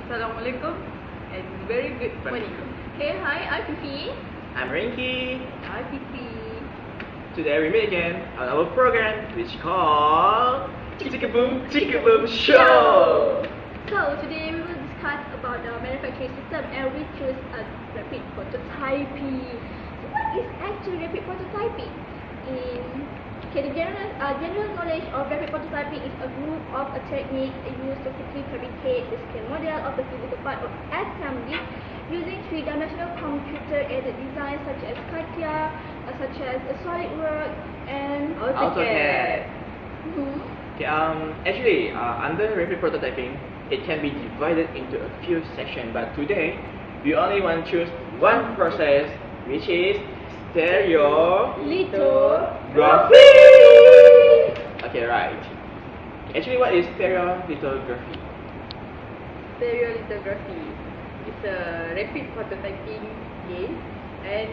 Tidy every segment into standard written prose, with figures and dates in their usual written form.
Assalamualaikum and very good morning. Okay, hi, I'm Fifi. I'm Rinky. Hi Fifi. Today we meet again on our program which called Chicka Boom Show. So today we will discuss about the manufacturing system and we choose a rapid prototyping. So what is actually rapid prototyping? The general knowledge of rapid prototyping is a group of a technique used to quickly fabricate the scale model of the physical part of assembly using three-dimensional computer-aided designs such as CATIA, such as SolidWorks and AutoCAD. Mhm. Actually, under rapid prototyping, it can be divided into a few sections. But today, we only want to choose one process, which is stereolithography. Okay, right. Actually, what is stereolithography? Stereolithography is a rapid prototyping game, and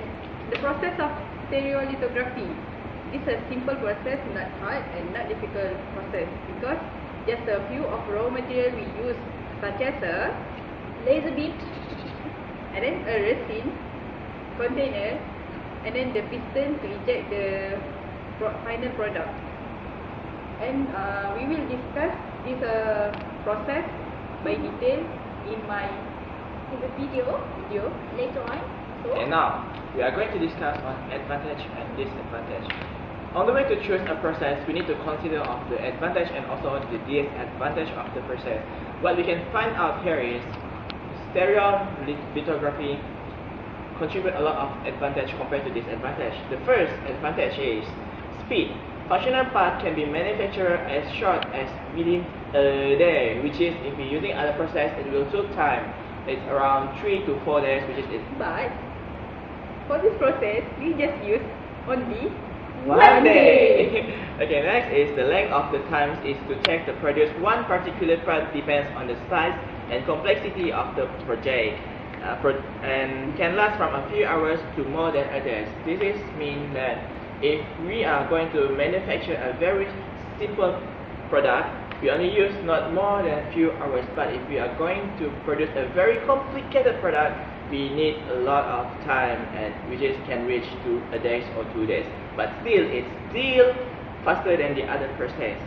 the process of stereolithography is a simple process, not hard and not difficult process, because just a few of raw material we use, such as a Laser beam. and then a resin container, and then the piston to eject the final product. And we will discuss this process by detail in the video later on. So And now, we are going to discuss on advantage and disadvantage. On the way to choose a process, we need to consider of the advantage and also the disadvantage of the process. What we can find out here is stereolithography contribute a lot of advantage compared to disadvantage. The first advantage is speed. Functional part can be manufactured as short as within a day, which is if you're using other process, it will take time. It's around 3 to 4 days, which is it. But for this process, we just use only One day. Okay, next is the length of the times is to take to produce one particular part depends on the size and complexity of the project. And can last from a few hours to more than a day. This means that if we are going to manufacture a very simple product, we only use not more than a few hours. But if we are going to produce a very complicated product, we need a lot of time, and which is can reach to a day or 2 days. But still, it's still faster than the other process.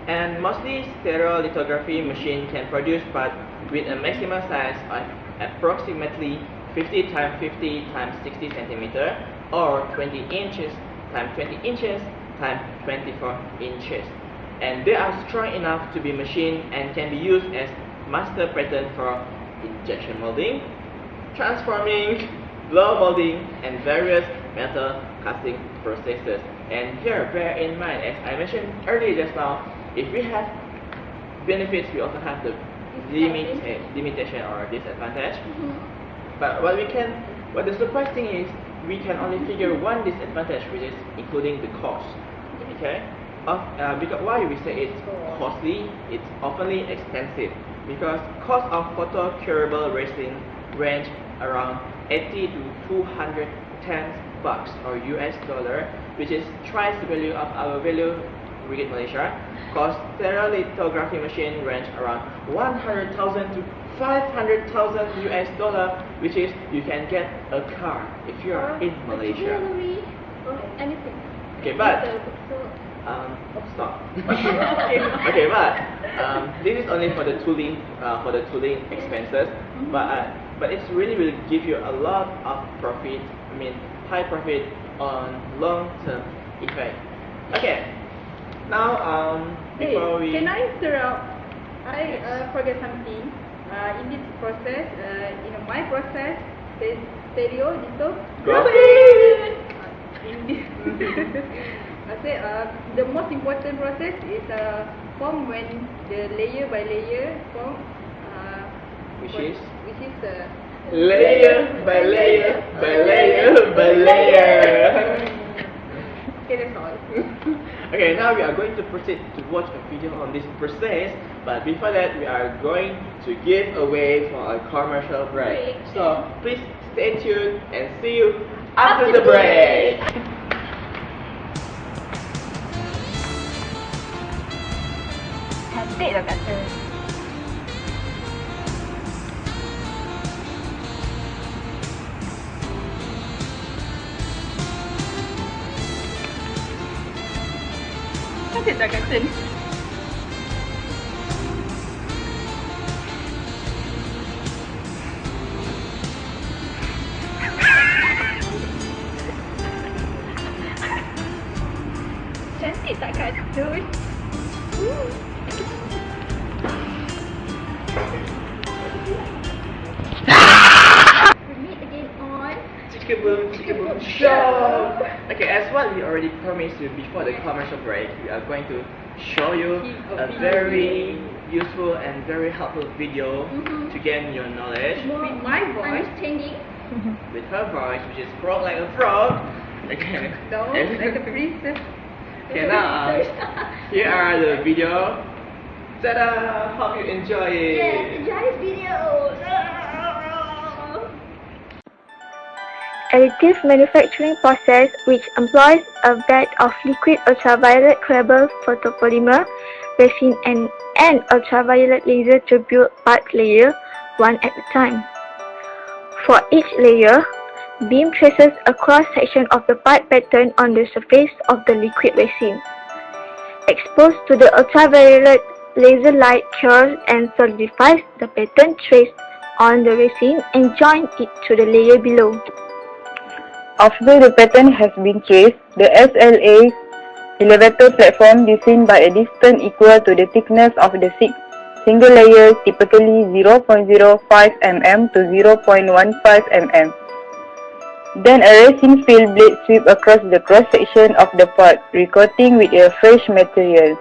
And mostly stereolithography machine can produce parts with a maximum size of approximately 50 times 50 times 60 centimeter or 20 inches times 20 inches times 24 inches. And they are strong enough to be machined and can be used as master pattern for injection molding, transforming, blow molding, and various metal casting processes. And here, bear in mind, as I mentioned earlier just now, if we have benefits, we also have the limitation or disadvantage. But what the surprise thing is, we can only figure one disadvantage, which is including the cost. Okay? Because why we say it's costly, it's oftenly expensive. Because cost of photo-curable resin range around 80 to 210 bucks or US dollar, which is twice the value of our value ringgit Malaysia. Cost stereolithography machine range around 100,000 to 500,000 US dollar, which is you can get a car if you are in Malaysia. Jewelry or anything. Okay, but stop. Okay, but this is only for the tooling expenses. But it's really will give you a lot of profit. I mean, high profit on long-term effect. Okay. Now, before we can I interrupt? I forget something. In this process, in my process, stereolithography. In this, I say the most important process is form when the layer by layer form. Which is layer by layer by layer by layer. Okay, that's all. Okay, now we are going to proceed to watch a video on this process, but before that we are going to give away for a commercial break. So please stay tuned and see you after the break. Cantik dah kata. Cantik tak kat sini? Cantik tak kartun? We meet again on Chickaboo show! Okay, as what we already promised you before the commercial break, we are going to show you a very useful and very helpful video to gain your knowledge more With my voice. understanding. with her voice, which is frog like a frog. Okay. No, like a princess. Okay, now here are the video. Ta-da! Hope you enjoy it. Yes, enjoy this video. Additive manufacturing process which employs a bed of liquid ultraviolet Crabble photopolymer resin and an ultraviolet laser to build part layer one at a time. For each layer, beam traces a cross-section of the part pattern on the surface of the liquid resin. Exposed to the ultraviolet laser light cures and solidifies the pattern traced on the resin and join it to the layer below. After the pattern has been traced, the SLA elevator platform designed by a distance equal to the thickness of the single layer, typically 0.05 mm to 0.15 mm. Then a resin fill blade sweep across the cross-section of the part, recoating with a fresh material.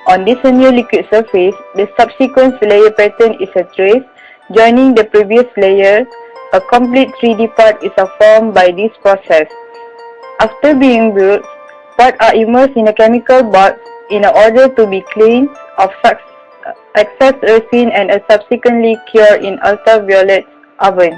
On this new liquid surface, the subsequent layer pattern is a trace, joining the previous layer. A complete 3D part is formed by this process. After being built, parts are immersed in a chemical bath in order to be cleaned of excess resin and subsequently cured in ultraviolet oven.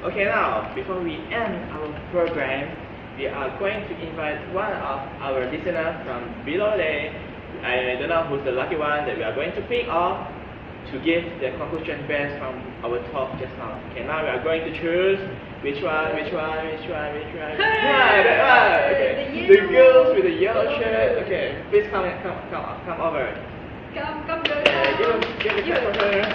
Okay, now before we end our program, we are going to invite one of our listeners from below there. I don't know who's the lucky one that we are going to pick off to give the conclusion based from our talk just now. Okay, now we are going to choose which one. Yeah, that one. Okay, the girls with the yellow shirt. Okay, please come over. Come, girl. Give a clap for her.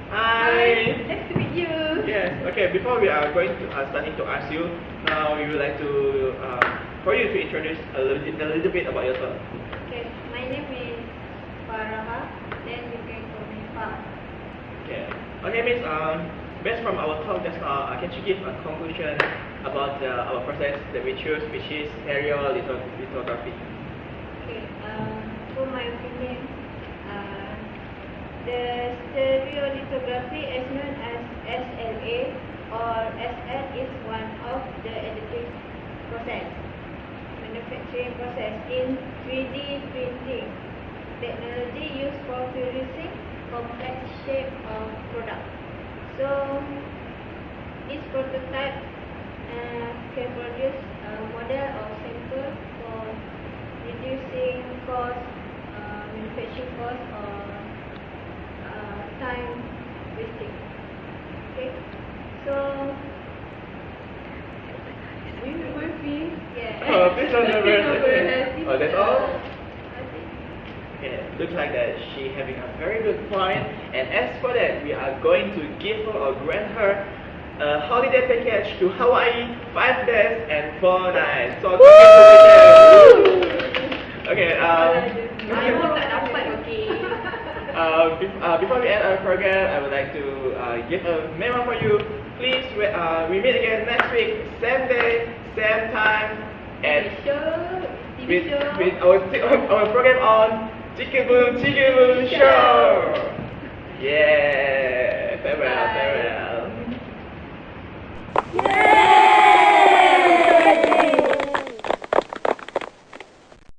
Hi. Nice to meet you. Yes. Okay. Before we are going to starting to ask you, now we would like to for you to introduce a little bit about yourself. Okay, my name is Farah, then you can call me Fa. Okay. Okay, Miss. Based from our talk just now, can you give a conclusion about our process that we choose, which is stereolithography? Okay, for my opinion, the stereolithography is known as SLA or SL is one of the additive process, manufacturing process in 3D printing technology used for producing complex shape of product. So each prototype can produce a model or sample for reducing cost, manufacturing cost or time wasting. Okay, so Fifi. yeah. Oh, please don't Has Oh, that's all? I think Okay, looks like that she having a very good point. And as for that, we are going to give her or grant her a holiday package to Hawaii, 5 days and 4 nights. So congratulations! Okay, I pun tak dapat, okay. before we end our program, I would like to give a memo for you. Please, we meet again next week, same day, same time, and TV show. with our program on Chicken Boom Show.